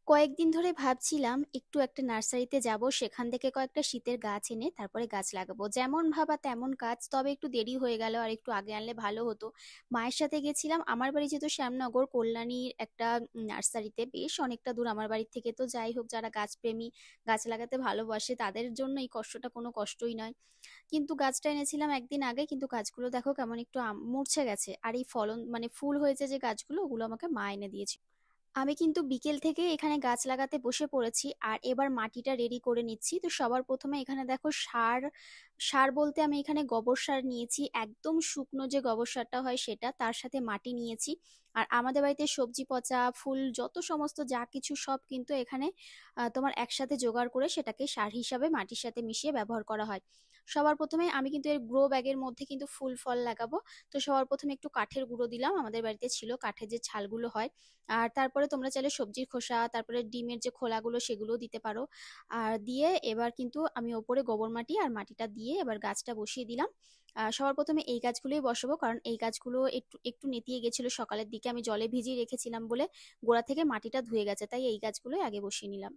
কয়েকদিন ধরে ভাবছিলাম একটু একটা নার্সারিতে যাব, সেখান থেকে কয়েকটা শীতের গাছ এনে তারপরে গাছ লাগাবো। যেমন ভাবা তেমন কাজ, তবে একটু দেরি হয়ে গেল, আর একটু আগে আনলে ভালো হতো। মায়ের সাথে গেছিলাম, আমার বাড়ি যেহেতু শ্যামনগর কল্যাণীর একটা নার্সারিতে, বেশ অনেকটা দূর আমার বাড়ির থেকে। তো যাই হোক, যারা গাছপ্রেমী, গাছ লাগাতে ভালোবাসে, তাদের জন্য এই কষ্টটা কোনো কষ্টই নয়। কিন্তু গাছটা এনেছিলাম একদিন আগে, কিন্তু গাছগুলো দেখো কেমন একটু মূর্ছে গেছে। আর এই ফলন মানে ফুল হয়েছে যে গাছগুলো, ওগুলো আমাকে মা এনে দিয়েছে। আমি কিন্তু বিকেল থেকে এখানে গাছ লাগাতে বসে পড়েছি, আর এবার মাটিটা রেডি করে নিচ্ছি। তো সবার প্রথমে এখানে দেখো সার, সার বলতে আমি এখানে গোবর সার নিয়েছি, একদম শুকনো যে গোবর সারটা হয় সেটা, তার সাথে মাটি নিয়েছি। আর আমাদের বাড়িতে সবজি পচা, ফুল, যত সমস্ত যা কিছু সব কিন্তু এখানে তোমার একসাথে জোগাড় করে সেটাকে সার হিসাবে মাটির সাথে মিশিয়ে ব্যবহার করা হয়। সবার প্রথমে আমি কিন্তু এর গ্রো ব্যাগের মধ্যে কিন্তু ফুল ফল লাগাবো। তো সবার প্রথমে একটু কাঠের গুঁড়ো দিলাম, আমাদের বাড়িতে ছিল কাঠের যে ছালগুলো হয়। আর তারপরে তোমরা চাইলে সবজির খোসা, তারপরে ডিমের যে খোলাগুলো সেগুলো দিতে পারো। আর দিয়ে এবার কিন্তু আমি ওপরে গোবর মাটি আর মাটিটা দিয়ে এবার গাছটা বসিয়ে দিলাম। সবার প্রথমে এই গাছগুলোই বসাবো, কারণ এই গাছগুলো একটু একটু নেতিয়ে গেছিল সকালের দিকে, আমি জলে ভিজিয়ে রেখেছিলাম বলে গোড়া থেকে মাটিটা ধুয়ে গেছে, তাই এই গাছগুলোই আগে বসিয়ে নিলাম।